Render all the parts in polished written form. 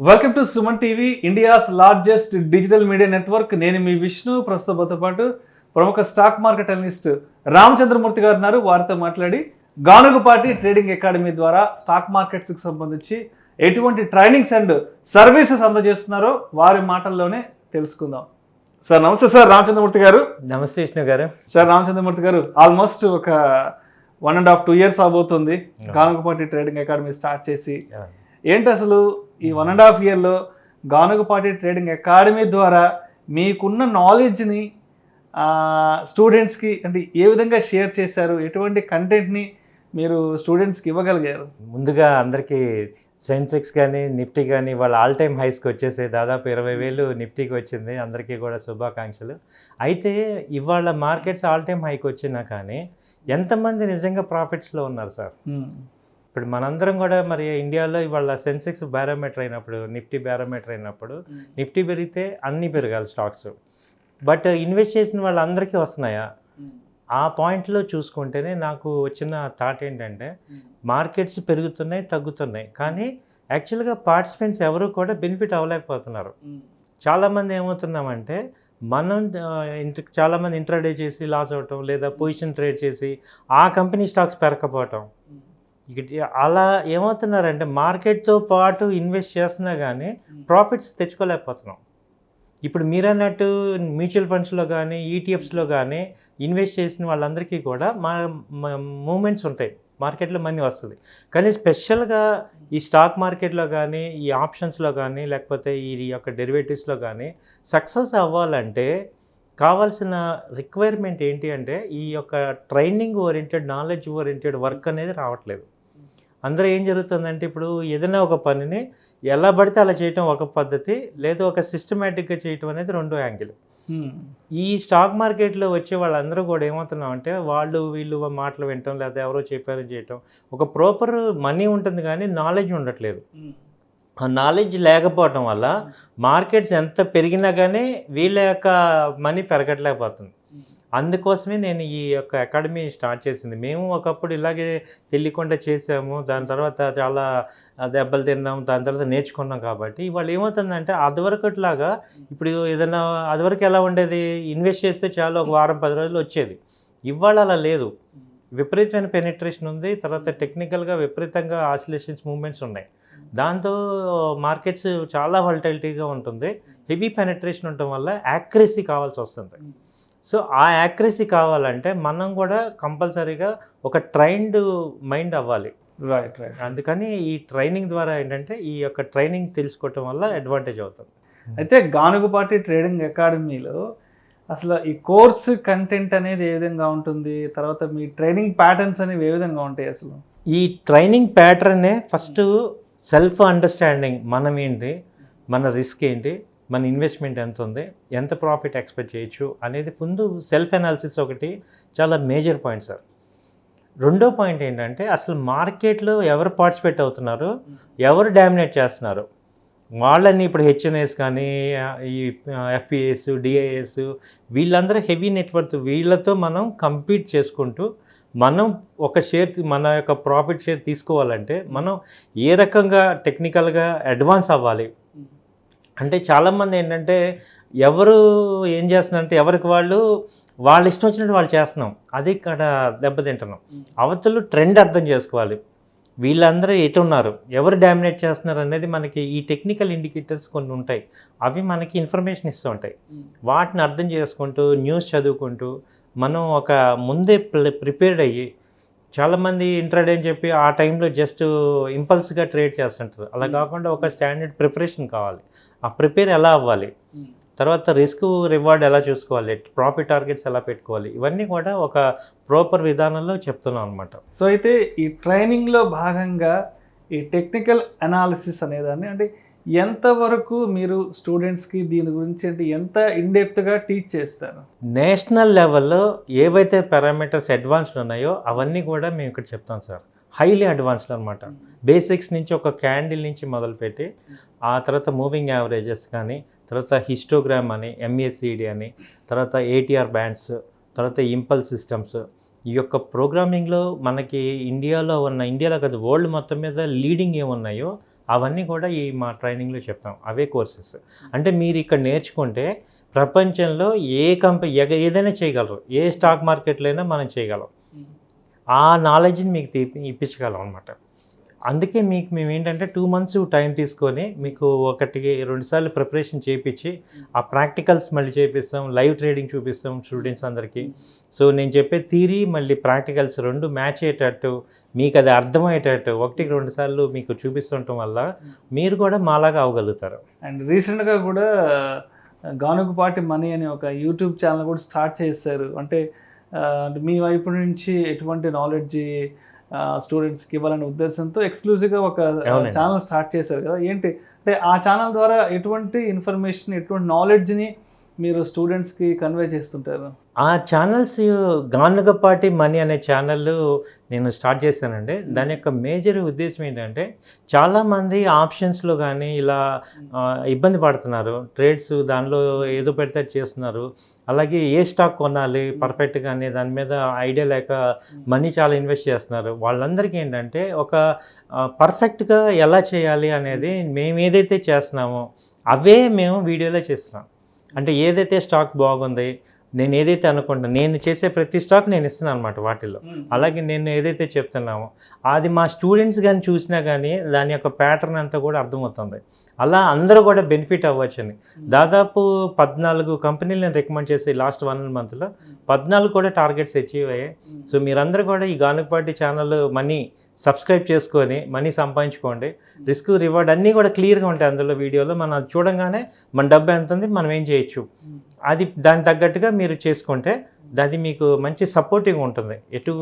Welcome to Suman TV, India's largest digital media network. నేను మీ విష్ణు. ప్రస్తుతంతో పాటు ప్రముఖ స్టాక్ మార్కెట్ అనలిస్ట్ రామచంద్ర మూర్తి గారు ఉన్నారు. వారితో మాట్లాడి గానుగపాటి ట్రేడింగ్ అకాడమీ ద్వారా స్టాక్ మార్కెట్స్కి సంబంధించి ఎటువంటి ట్రైనింగ్స్ అండ్ సర్వీసెస్ అందజేస్తున్నారో వారి మాటల్లోనే తెలుసుకుందాం. సార్ నమస్తే. సార్ రామచంద్రమూర్తి గారు. నమస్తే విష్ణు గారు. సార్ రామచంద్రమూర్తి గారు, ఆల్మోస్ట్ ఒక 1.5-2 years అవబోతుంది గానుగపాటి ట్రేడింగ్ అకాడమీ స్టార్ట్ చేసి. ఏంటి అసలు ఈ 1.5 yearలో గానుగపాటి ట్రేడింగ్ అకాడమీ ద్వారా మీకున్న నాలెడ్జ్ని స్టూడెంట్స్కి అంటే ఏ విధంగా షేర్ చేశారు? ఎటువంటి కంటెంట్ని మీరు స్టూడెంట్స్కి ఇవ్వగలిగారు? ముందుగా అందరికీ సెన్సెక్స్ కానీ నిఫ్టీ కానీ వాళ్ళ ఆల్ టైమ్ హైస్కి వచ్చేసి దాదాపు 20,000 నిఫ్టీకి వచ్చింది. అందరికీ కూడా శుభాకాంక్షలు. అయితే ఇవాళ మార్కెట్స్ ఆల్ టైమ్ హైకి వచ్చినా కానీ ఎంతమంది నిజంగా ప్రాఫిట్స్లో ఉన్నారు సార్? ఇప్పుడు మనందరం కూడా మరి ఇండియాలో ఇవాళ సెన్సెక్స్ బ్యారోమీటర్ అయినప్పుడు, నిఫ్టీ బ్యారోమీటర్ అయినప్పుడు నిఫ్టీ పెరిగితే అన్నీ పెరగాలి స్టాక్స్. బట్ ఇన్వెస్ట్ చేసిన వాళ్ళందరికీ వస్తున్నాయా? ఆ పాయింట్లో చూసుకుంటేనే నాకు వచ్చిన థాట్ ఏంటంటే మార్కెట్స్ పెరుగుతున్నాయి, తగ్గుతున్నాయి, కానీ యాక్చువల్గా పార్టిసిపెంట్స్ ఎవరు కూడా బెనిఫిట్ అవ్వలేకపోతున్నారు. చాలామంది ఏమవుతున్నామంటే మనం చాలామంది ఇంట్రాడే చేసి లాస్ అవటం, లేదా పొజిషన్ ట్రేడ్ చేసి ఆ కంపెనీ స్టాక్స్ పెరగకపోవటం. అలా ఏమవుతున్నారంటే మార్కెట్తో పాటు ఇన్వెస్ట్ చేస్తున్నా కానీ ప్రాఫిట్స్ తెచ్చుకోలేకపోతున్నాం. ఇప్పుడు మీరన్నట్టు మ్యూచువల్ ఫండ్స్లో కానీ ఈటీఎఫ్స్లో కానీ ఇన్వెస్ట్ చేసిన వాళ్ళందరికీ కూడా మూమెంట్స్ ఉంటాయి, మార్కెట్లో మనీ వస్తుంది. కానీ స్పెషల్గా ఈ స్టాక్ మార్కెట్లో కానీ ఈ ఆప్షన్స్లో కానీ లేకపోతే ఈ యొక్క డెరివేటివ్స్లో కానీ సక్సెస్ అవ్వాలంటే కావాల్సిన రిక్వైర్మెంట్ ఏంటి అంటే ఈ యొక్క training oriented, knowledge oriented work అనేది రావట్లేదు. అందరూ ఏం జరుగుతుందంటే ఇప్పుడు ఏదైనా ఒక పనిని ఎలా పడితే అలా చేయటం ఒక పద్ధతి, లేదా ఒక సిస్టమేటిక్గా చేయటం అనేది రెండో యాంగిల్. ఈ స్టాక్ మార్కెట్లో వచ్చే వాళ్ళందరూ కూడా ఏమవుతున్నామంటే వీళ్ళు మాటలు వినటం, లేదా ఎవరో చెప్పారని చేయటం. ఒక ప్రాపర్ మనీ ఉంటుంది కానీ నాలెడ్జ్ ఉండట్లేదు. ఆ నాలెడ్జ్ లేకపోవటం వల్ల మార్కెట్స్ ఎంత పెరిగినా కానీ వీళ్ళ యొక్క మనీ పెరగట్లేకపోతుంది. అందుకోసమే నేను ఈ యొక్క అకాడమీ స్టార్ట్ చేసింది. మేము ఒకప్పుడు ఇలాగే తెలియకుండా చేసాము, దాని తర్వాత చాలా దెబ్బలు తిన్నాము, దాని తర్వాత నేర్చుకున్నాం. కాబట్టి ఇవాళ ఏమవుతుందంటే అదివరకట్లాగా ఇప్పుడు ఏదైనా అదివరకు ఎలా ఉండేది, ఇన్వెస్ట్ చేస్తే చాలా ఒక వారం 10 రోజులు వచ్చేది. ఇవాళ అలా లేదు. విపరీతమైన పెనిట్రేషన్ ఉంది, తర్వాత టెక్నికల్గా విపరీతంగా ఆసిలేషన్స్, మూవ్మెంట్స్ ఉన్నాయి. దాంతో మార్కెట్స్ చాలా వాలటిలిటీగా ఉంటుంది. హెవీ పెనిట్రేషన్ ఉండటం వల్ల యాక్యురసీ కావాల్సి వస్తుంది. సో ఆ యాక్యురసీ కావాలంటే మనం కూడా కంపల్సరీగా ఒక ట్రైన్డ్ మైండ్ అవ్వాలి. రైట్. అందుకని ఈ ట్రైనింగ్ ద్వారా ఏంటంటే ఈ యొక్క ట్రైనింగ్ తెలుసుకోవటం వల్ల అడ్వాంటేజ్ అవుతుంది. అయితే గానుగపాటి ట్రేడింగ్ అకాడమీలో అసలు ఈ కోర్స్ కంటెంట్ అనేది ఏ విధంగా ఉంటుంది? తర్వాత మీ ట్రైనింగ్ ప్యాటర్న్స్ అనేవి ఏ విధంగా ఉంటాయి? అసలు ఈ ట్రైనింగ్ ప్యాటర్నే ఫస్ట్ సెల్ఫ్ అండర్స్టాండింగ్, మనం ఏంటి, మన రిస్క్ ఏంటి, మన ఇన్వెస్ట్మెంట్ ఎంత ఉంది, ఎంత ప్రాఫిట్ ఎక్స్పెక్ట్ చేయొచ్చు అనేది ముందు సెల్ఫ్ అనాలిసిస్ ఒకటి చాలా మేజర్ పాయింట్ సార్. రెండో పాయింట్ ఏంటంటే అసలు మార్కెట్లో ఎవరు పార్టిసిపేట్ అవుతున్నారు, ఎవరు డామినేట్ చేస్తున్నారు వాళ్ళని. ఇప్పుడు హెచ్ఎన్ఎస్ కానీ ఈ ఎఫ్పిఎస్, డిఐఎస్ వీళ్ళందరూ హెవీ నెట్వర్క్, వీళ్ళతో మనం కంపీట్ చేసుకుంటూ మనం ఒక షేర్, మన యొక్క ప్రాఫిట్ షేర్ తీసుకోవాలంటే మనం ఏ రకంగా టెక్నికల్గా అడ్వాన్స్ అవ్వాలి అంటే చాలామంది ఏంటంటే ఎవరు ఏం చేస్తున్నారంటే ఎవరికి వాళ్ళు ఇష్టం వచ్చినట్టు వాళ్ళు చేస్తున్నాం, అది ఇక్కడ దెబ్బతింటున్నాం. అవతలు ట్రెండ్ అర్థం చేసుకోవాలి, వీళ్ళందరూ ఎటు ఉన్నారు, ఎవరు డామినేట్ చేస్తున్నారు అనేది మనకి ఈ టెక్నికల్ ఇండికేటర్స్ కొన్ని ఉంటాయి, అవి మనకి ఇన్ఫర్మేషన్ ఇస్తూ ఉంటాయి. వాటిని అర్థం చేసుకుంటూ న్యూస్ చదువుకుంటూ మనం ఒక ముందే ప్రిపేర్డ్ అయ్యి, చాలామంది ఇంట్రాడే అని చెప్పి ఆ టైంలో జస్ట్ ఇంపల్స్గా ట్రేడ్ చేస్తుంటారు. అలా కాకుండా ఒక స్టాండర్డ్ ప్రిపరేషన్ కావాలి. ఆ ప్రిపేర్ ఎలా అవ్వాలి, తర్వాత రిస్క్ రివార్డ్ ఎలా చూసుకోవాలి, ప్రాఫిట్ టార్గెట్స్ ఎలా పెట్టుకోవాలి, ఇవన్నీ కూడా ఒక ప్రాపర్ విధానంలో చెప్తున్నాం అనమాట. సో అయితే ఈ ట్రైనింగ్లో భాగంగా ఈ టెక్నికల్ అనాలిసిస్ అనేదాన్ని అంటే ఎంతవరకు మీరు స్టూడెంట్స్కి దీని గురించి అంటే ఎంత ఇన్డెప్త్గా టీచ్ చేస్తారు? నేషనల్ లెవెల్లో ఏవైతే పారామీటర్స్ అడ్వాన్స్డ్ ఉన్నాయో అవన్నీ కూడా మేము ఇక్కడ చెప్తాం సార్. హైలీ అడ్వాన్స్డ్ అనమాట. బేసిక్స్ నుంచి ఒక క్యాండిల్ నుంచి మొదలుపెట్టి ఆ తర్వాత మూవింగ్ యావరేజెస్ కానీ, తర్వాత హిస్టోగ్రామ్ అని, ఎంఏసిడి అని, తర్వాత ఏటీఆర్ బ్యాండ్స్, తర్వాత ఇంపల్స్ సిస్టమ్స్, ఈ యొక్క ప్రోగ్రామింగ్లో మనకి ఇండియాలో కాదు వరల్డ్ మొత్తం మీద లీడింగ్ ఏమున్నాయో అవన్నీ కూడా ఈ మా ట్రైనింగ్లో చెప్తాం. అవే కోర్సెస్. అంటే మీరు ఇక్కడ నేర్చుకుంటే ప్రపంచంలో ఏ కంపెనీ ఏదైనా చేయగలరు. ఏ స్టాక్ మార్కెట్లో అయినా మనం చేయగలం. ఆ నాలెడ్జ్ని మీకు ఇప్పించగలం అనమాట. అందుకే మీకు మేము ఏంటంటే 2 months టైం తీసుకొని మీకు 1-2 సార్లు ప్రిపరేషన్ చేయించి ఆ ప్రాక్టికల్స్ మళ్ళీ చేపిస్తాం, లైవ్ ట్రేడింగ్ చూపిస్తాం స్టూడెంట్స్ అందరికీ. సో నేను చెప్పే థియరీ మళ్ళీ ప్రాక్టికల్స్ 2 మ్యాచ్ అయ్యేటట్టు మీకు అది అర్థమయ్యేటట్టు 1-2 సార్లు మీకు చూపిస్తుండటం వల్ల మీరు కూడా మాలాగా అవ్వగలుగుతారు. అండ్ రీసెంట్గా కూడా గానుగపాటి మనీ అనే ఒక యూట్యూబ్ ఛానల్ కూడా స్టార్ట్ చేశారు. అంటే మీ వైపు నుంచి ఎటువంటి నాలెడ్జ్ స్టూడెంట్స్కి ఇవ్వాలనే ఉద్దేశంతో ఎక్స్క్లూజివ్గా ఒక ఛానల్ స్టార్ట్ చేశారు కదా, ఏంటి అంటే ఆ ఛానల్ ద్వారా ఎటువంటి ఇన్ఫర్మేషన్, ఎటువంటి నాలెడ్జ్ని మీరు స్టూడెంట్స్కి కన్వే చేస్తుంటారు? ఆ ఛానల్స్ గానుగపాటి మనీ అనే ఛానల్ నేను స్టార్ట్ చేశానండి. దాని యొక్క మేజర్ ఉద్దేశం ఏంటంటే చాలామంది ఆప్షన్స్లో కానీ ఇలా ఇబ్బంది పడుతున్నారు. ట్రేడ్స్ దానిలో ఏదో పెడితే చేస్తున్నారు. అలాగే ఏ స్టాక్ కొనాలి పర్ఫెక్ట్గా అనే దాని మీద ఐడియా లేక మనీ చాలా ఇన్వెస్ట్ చేస్తున్నారు. వాళ్ళందరికీ ఏంటంటే ఒక పర్ఫెక్ట్గా ఎలా చేయాలి అనేది మేము ఏదైతే చేస్తున్నామో అవే మేము వీడియోలో చేస్తున్నాం. అంటే ఏదైతే స్టాక్ బాగుంది, నేను ఏదైతే అనుకుంటున్నా, నేను చేసే ప్రతి స్టాక్ నేను ఇస్తున్నాను అనమాట వాటిల్లో. అలాగే నేను ఏదైతే చెప్తున్నామో అది మా స్టూడెంట్స్ కానీ చూసినా కానీ దాని యొక్క ప్యాటర్న్ అంతా కూడా అర్థమవుతుంది. అలా అందరూ కూడా బెనిఫిట్ అవ్వచ్చని దాదాపు 14 కంపెనీలు నేను రికమెండ్ చేసి లాస్ట్ 1 monthలో 14 కూడా టార్గెట్స్ అచీవ్ అయ్యాయి. సో మీరందరూ కూడా ఈ గానుగపాటి ఛానల్ మనీ సబ్స్క్రైబ్ చేసుకొని మనీ సంపాదించుకోండి. రిస్క్ రివార్డ్ అన్నీ కూడా క్లియర్గా ఉంటాయి అందులో వీడియోలో. మనం అది చూడంగానే మన డబ్బు ఎంత ఉంది, మనం ఏం చేయొచ్చు, అది దానికి తగ్గట్టుగా మీరు చేసుకుంటే అది మీకు మంచి సపోర్టివ్గా ఉంటుంది. ఎటు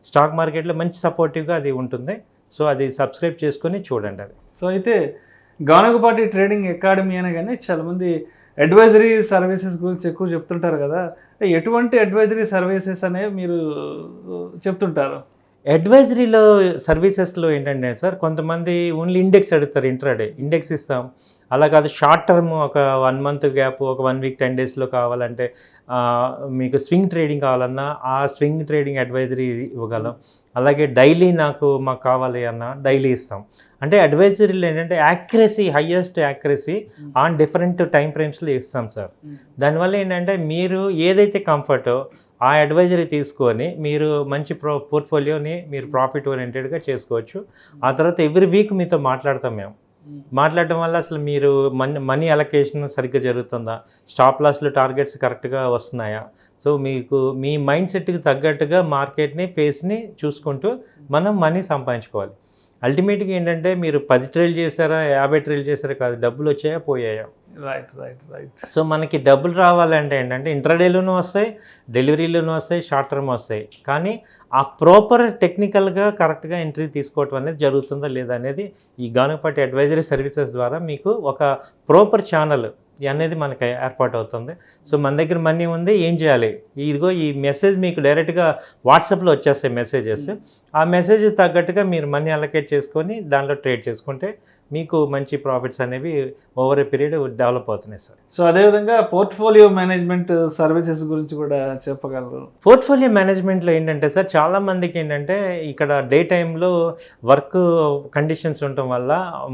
స్టాక్ మార్కెట్లో మంచి సపోర్టివ్గా అది ఉంటుంది. సో అది సబ్స్క్రైబ్ చేసుకొని చూడండి అది. సో అయితే గానుగపాటి ట్రేడింగ్ అకాడమీ అనగానే చాలామంది అడ్వైజరీ సర్వీసెస్ గురించి ఎక్కువ చెప్తుంటారు కదా, ఎటువంటి అడ్వైజరీ సర్వీసెస్ అనేవి మీరు చెప్తుంటారు? అడ్వైజరీలో సర్వీసెస్లో ఏంటంటే సార్, కొంతమంది ఓన్లీ ఇండెక్స్ అడుగుతారు, ఇంట్రాడే ఇండెక్స్ ఇస్తాం. అలా కాదు, షార్ట్ టర్మ్ ఒక 1 month గ్యాప్, ఒక 1 week 10 daysలో కావాలంటే మీకు స్వింగ్ ట్రేడింగ్ కావాలన్నా ఆ స్వింగ్ ట్రేడింగ్ అడ్వైజరీ ఇవ్వగలం. అలాగే డైలీ మాకు కావాలి అన్న డైలీ ఇస్తాం. అంటే అడ్వైజరీలో ఏంటంటే accuracy, highest accuracy on different time ఫ్రేమ్స్లో ఇస్తాం సార్. దానివల్ల ఏంటంటే మీరు ఏదైతే కంఫర్టో ఆ అడ్వైజరీ తీసుకొని మీరు మంచి పోర్ట్ఫోలియోని మీరు ప్రాఫిట్ ఓరియంటెడ్గా చేసుకోవచ్చు. ఆ తర్వాత ఎవ్రీ వీక్ మీతో మాట్లాడతాం మేము. మాట్లాడటం వల్ల అసలు మీరు మనీ అలొకేషన్ సరిగ్గా జరుగుతుందా, స్టాప్ లాస్లు టార్గెట్స్ కరెక్ట్గా వస్తున్నాయా, సో మీకు మీ మైండ్ సెట్కి తగ్గట్టుగా మార్కెట్ని ఫేస్ని చూసుకుంటూ మనం మనీ సంపాదించుకోవాలి. అల్టిమేట్గా ఏంటంటే మీరు 10 ట్రేడ్ చేశారా 50 ట్రేడ్ చేశారా కాదు, డబ్బులు వచ్చాయా పోయాయా. రైట్. సో మనకి డబ్బులు రావాలంటే ఏంటంటే ఇంట్రాడేలోనూ వస్తాయి, డెలివరీలోనూ వస్తాయి, షార్ట్ టర్మ్ వస్తాయి. కానీ ఆ ప్రాపర్ టెక్నికల్గా కరెక్ట్గా ఎంట్రీ తీసుకోవటం అనేది జరుగుతుందా లేదా అనేది ఈ గానుగపాటి అడ్వైజరీ సర్వీసెస్ ద్వారా మీకు ఒక ప్రాపర్ ఛానల్ అనేది మనకి ఏర్పాటు అవుతుంది. సో మన దగ్గర మనీ ఉంది, ఏం చేయాలి, ఇదిగో ఈ మెసేజ్ మీకు డైరెక్ట్గా వాట్సాప్లో వచ్చేస్తాయి మెసేజెస్. ఆ మెసేజ్ తగ్గట్టుగా మీరు మనీ అలొకేట్ చేసుకొని దానిలో ట్రేడ్ చేసుకుంటే మీకు మంచి ప్రాఫిట్స్ అనేవి ఓవర్ ఏ పీరియడ్ డెవలప్ అవుతున్నాయి సార్. సో అదేవిధంగా పోర్ట్ఫోలియో మేనేజ్మెంట్ సర్వీసెస్ గురించి కూడా చెప్పగలరు? పోర్ట్ఫోలియో మేనేజ్మెంట్లో ఏంటంటే సార్, చాలామందికి ఏంటంటే ఇక్కడ డే టైంలో వర్క్ కండిషన్స్ ఉండటం వల్ల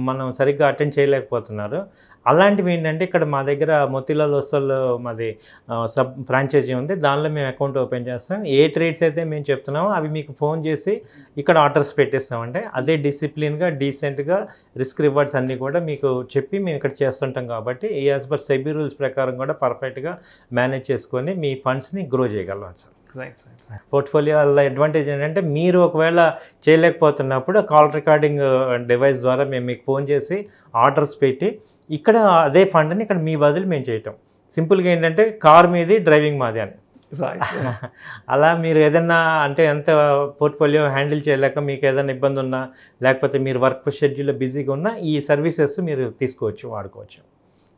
మనం సరిగ్గా అటెండ్ చేయలేకపోతున్నారు. అలాంటివి ఏంటంటే ఇక్కడ మా దగ్గర మోతీలాల్ ఒస్వాల్ మాది సబ్ ఫ్రాంచైజీ ఉంది, దానిలో మేము అకౌంట్ ఓపెన్ చేస్తాం. ఏ ట్రేడ్స్ అయితే మేము చెప్తున్నామో అవి మీకు ఫోన్ చేసి ఇక్కడ ఆర్డర్స్ పెట్టేస్తామంటే అదే డిసిప్లిన్గా డీసెంట్గా రిస్క్ రివార్డ్స్ అన్నీ కూడా మీకు చెప్పి మేము ఇక్కడ చేస్తుంటాం. కాబట్టి యాజ్ పర్ సెబీ రూల్స్ ప్రకారం కూడా పర్ఫెక్ట్గా మేనేజ్ చేసుకొని మీ ఫండ్స్ని గ్రో చేయగలం సార్. పోర్ట్ఫోలియో వల్ల అడ్వాంటేజ్ ఏంటంటే మీరు ఒకవేళ చేయలేకపోతున్నప్పుడు కాల్ రికార్డింగ్ డివైస్ ద్వారా మేము మీకు ఫోన్ చేసి ఆర్డర్స్ పెట్టి ఇక్కడ అదే ఫండ్ని ఇక్కడ మీ బదులు మేము చేయటం. సింపుల్గా ఏంటంటే కార్ మీది డ్రైవింగ్ మాది అని. అలా మీరు ఏదన్నా అంటే ఎంత పోర్ట్ఫోలియో హ్యాండిల్ చేయలేక మీకు ఏదైనా ఇబ్బంది ఉన్నా, లేకపోతే మీరు వర్క్ షెడ్యూల్లో బిజీగా ఉన్నా ఈ సర్వీసెస్ మీరు తీసుకోవచ్చు, వాడుకోవచ్చు.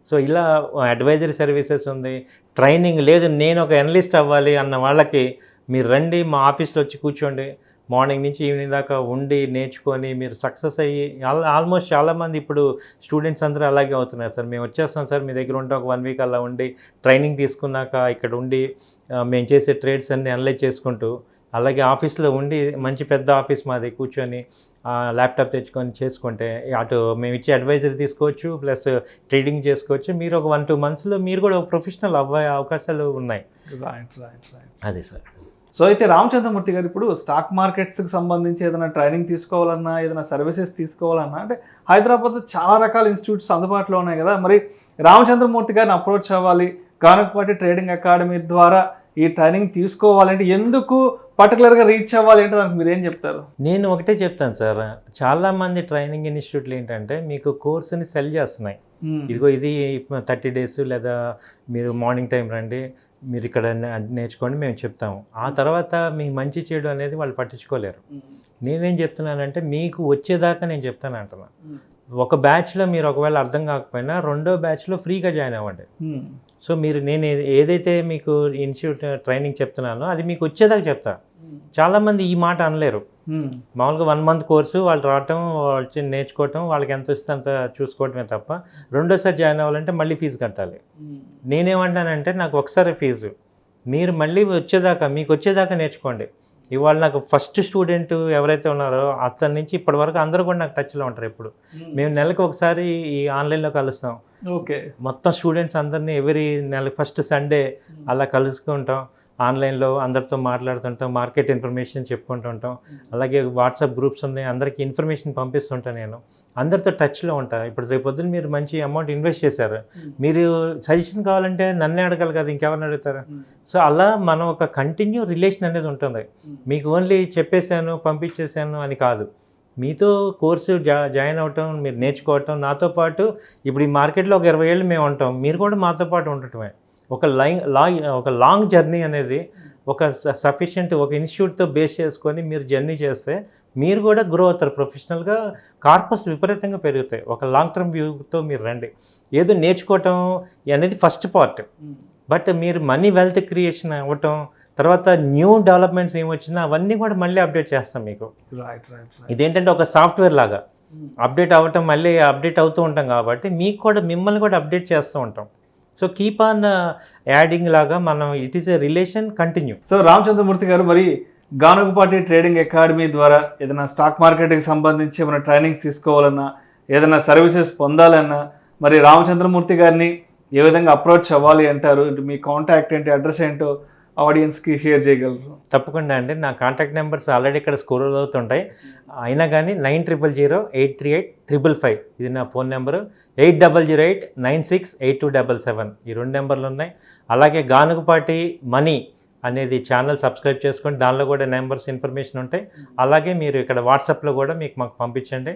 సో ఇలా అడ్వైజరీ సర్వీసెస్ ఉంది. ట్రైనింగ్ లేదు, నేను ఒక అనలిస్ట్ అవ్వాలి అన్న వాళ్ళకి మీరు రండి, మా ఆఫీస్లో వచ్చి కూర్చోండి, మార్నింగ్ నుంచి ఈవినింగ్ దాకా ఉండి నేర్చుకొని మీరు సక్సెస్ అయ్యి ఆల్మోస్ట్ చాలామంది ఇప్పుడు స్టూడెంట్స్ అందరూ అలాగే అవుతున్నారు సార్. మేము వచ్చేస్తాం సార్ మీ దగ్గర ఉంటే ఒక 1 week అలా ఉండి ట్రైనింగ్ తీసుకున్నాక ఇక్కడ ఉండి మేము చేసే ట్రేడ్స్ అన్నీ అనలైజ్ చేసుకుంటూ అలాగే ఆఫీస్లో ఉండి మంచి పెద్ద ఆఫీస్ మాది కూర్చొని ల్యాప్టాప్ తెచ్చుకొని చేసుకుంటే అటు మేము ఇచ్చే అడ్వైజరీ తీసుకోవచ్చు, ప్లస్ ట్రేడింగ్ చేసుకోవచ్చు. మీరు ఒక 1-2 మంత్స్లో మీరు కూడా ఒక ప్రొఫెషనల్ అవ్వే అవకాశాలు ఉన్నాయి. రైట్. అదే సార్. సో అయితే రామచంద్రమూర్తి గారు ఇప్పుడు స్టాక్ మార్కెట్స్కి సంబంధించి ఏదైనా ట్రైనింగ్ తీసుకోవాలన్నా, ఏదైనా సర్వీసెస్ తీసుకోవాలన్నా, అంటే హైదరాబాద్లో చాలా రకాల ఇన్స్టిట్యూట్స్ అందుబాటులో ఉన్నాయి కదా, మరి రామచంద్రమూర్తి గారిని అప్రోచ్ అవ్వాలి, గానుగపాటి ట్రేడింగ్ అకాడమీ ద్వారా ఈ ట్రైనింగ్ తీసుకోవాలంటే ఎందుకు పర్టికులర్గా రీచ్ అవ్వాలి అంటే దానికి మీరు ఏం చెప్తారు? నేను ఒకటే చెప్తాను సార్, చాలామంది ట్రైనింగ్ ఇన్స్టిట్యూట్లు ఏంటంటే మీకు కోర్సుని సెల్ చేస్తున్నాయి. ఇదిగో ఇది 30 days లేదా మీరు మార్నింగ్ టైం రండి, మీరు ఇక్కడ నేర్చుకోండి మేము చెప్తాము. ఆ తర్వాత మీ మంచి చెడు అనేది వాళ్ళు పట్టించుకోలేరు. నేనేం చెప్తున్నానంటే మీకు వచ్చేదాకా నేను చెప్తాను అంటున్నాను. ఒక బ్యాచ్లో మీరు ఒకవేళ అర్థం కాకపోయినా రెండో బ్యాచ్లో ఫ్రీగా జాయిన్ అవ్వండి. సో మీరు నేను ఏదైతే మీకు ఇన్స్టిట్యూట్ ట్రైనింగ్ చెప్తున్నానో అది మీకు వచ్చేదాకా చెప్తా. చాలామంది ఈ మాట అనలేరు. మామూలుగా 1 month కోర్సు వాళ్ళు రావటం, వాళ్ళు నేర్చుకోవటం, వాళ్ళకి ఎంత వస్తే అంత చూసుకోవటమే తప్ప రెండోసారి జాయిన్ అవ్వాలంటే మళ్ళీ ఫీజు కట్టాలి. నేనేమంటానంటే నాకు ఒకసారి ఫీజు, మీరు మళ్ళీ మీకు వచ్చేదాకా నేర్చుకోండి. ఇవాళ నాకు ఫస్ట్ స్టూడెంట్ ఎవరైతే ఉన్నారో అతని నుంచి ఇప్పటి వరకు అందరూ కూడా నాకు టచ్లో ఉంటారు. ఎప్పుడు మేము నెలకు ఒకసారి ఈ ఆన్లైన్లో కలుస్తాం. ఓకే, మొత్తం స్టూడెంట్స్ అందరినీ ఎవ్రీ నెల ఫస్ట్ సండే అలా కలుసుకుంటాం. ఆన్లైన్లో అందరితో మాట్లాడుతుంటాం, మార్కెట్ ఇన్ఫర్మేషన్ చెప్పుకుంటుంటాం. అలాగే వాట్సాప్ గ్రూప్స్ ఉన్నాయి, అందరికీ ఇన్ఫర్మేషన్ పంపిస్తుంటాను. నేను అందరితో టచ్లో ఉంటాను. ఇప్పుడు రేపొద్దున మీరు మంచి అమౌంట్ ఇన్వెస్ట్ చేశారు, మీరు సజెషన్ కావాలంటే నన్నే అడగాలి కదా, ఇంకెవరిని అడుగుతారు? సో అలా మనం ఒక కంటిన్యూ రిలేషన్ అనేది ఉంటుంది. మీకు ఓన్లీ చెప్పేశాను పంపించేశాను అని కాదు, మీతో కోర్సు జాయిన్ అవటం, మీరు నేర్చుకోవటం, నాతో పాటు ఇప్పుడు ఈ మార్కెట్లో ఒక 20 ఏళ్ళు మేము ఉంటాం, మీరు కూడా మాతో పాటు ఉండటమే. ఒక లాంగ్ జర్నీ అనేది ఒక సఫిషియెంట్ ఒక ఇన్స్టిట్యూట్తో బేస్ చేసుకొని మీరు జర్నీ చేస్తే మీరు కూడా గ్రో అవుతారు ప్రొఫెషనల్గా. కార్పస్ విపరీతంగా పెరుగుతాయి. ఒక లాంగ్ టర్మ్ వ్యూతో మీరు రండి. ఏదో నేర్చుకోవటం అనేది ఫస్ట్ పార్ట్, బట్ మీరు మనీ వెల్త్ క్రియేషన్ అవ్వటం, తర్వాత న్యూ డెవలప్మెంట్స్ ఏమొచ్చినా అవన్నీ కూడా మళ్ళీ అప్డేట్ చేస్తాం మీకు. ఇదేంటంటే ఒక సాఫ్ట్వేర్ లాగా అప్డేట్ అవ్వటం, మళ్ళీ అప్డేట్ అవుతూ ఉంటాం కాబట్టి మీకు కూడా మిమ్మల్ని కూడా అప్డేట్ చేస్తూ ఉంటాం. సో కీప్ ఆన్ యాడింగ్ లాగా మనం it is a relation continue. So Ramachandramurthy గారు, మరి గానుగపాటి ట్రేడింగ్ అకాడమీ ద్వారా ఏదైనా స్టాక్ మార్కెట్కి సంబంధించి ఏమైనా ట్రైనింగ్స్ తీసుకోవాలన్నా, ఏదైనా సర్వీసెస్ పొందాలన్నా, మరి రామచంద్రమూర్తి గారిని ఏ విధంగా అప్రోచ్ అవ్వాలి అంటారు? మీ కాంటాక్ట్ ఏంటి, అడ్రస్ ఏంటో ఆడియన్స్కి షేర్ చేయగలరు? తప్పకుండా అండి. నా కాంటాక్ట్ నెంబర్స్ ఆల్రెడీ ఇక్కడ స్క్రోల్ అవుతుంటాయి. అయినా కానీ 9000-838-555 ఇది నా ఫోన్ నెంబరు. 8008-968277 ఈ 2 నెంబర్లు ఉన్నాయి. అలాగే గానుగపాటి మనీ అనేది ఛానల్ సబ్స్క్రైబ్ చేసుకోండి, దానిలో కూడా నెంబర్స్ ఇన్ఫర్మేషన్ ఉంటాయి. అలాగే మీరు ఇక్కడ వాట్సాప్లో కూడా మాకు పంపించండి.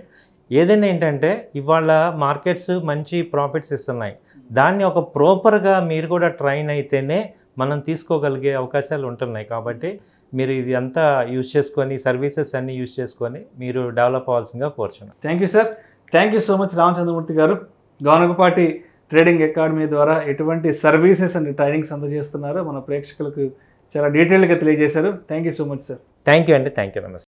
ఏదైనా ఏంటంటే ఇవాళ మార్కెట్స్ మంచి ప్రాఫిట్స్ ఇస్తున్నాయి, దాన్ని ఒక ప్రాపర్గా మీరు కూడా ట్రైన్ అయితేనే మనం తీసుకోగలిగే అవకాశాలు ఉంటున్నాయి. కాబట్టి మీరు ఇది అంతా యూజ్ చేసుకొని, సర్వీసెస్ అన్నీ యూజ్ చేసుకొని మీరు డెవలప్ అవ్వాల్సిందిగా కోరుచున్నాను. Thank you sir. Thank you so much Ramachandramurthy గారు. గానుగపాటి ట్రేడింగ్ అకాడమీ ద్వారా ఎటువంటి సర్వీసెస్ అండ్ ట్రైనింగ్స్ అందజేస్తున్నారో మన ప్రేక్షకులకు చాలా డీటెయిల్గా తెలియజేశారు. Thank you so much sir. Thank you అండి. Thank you. నమస్తే.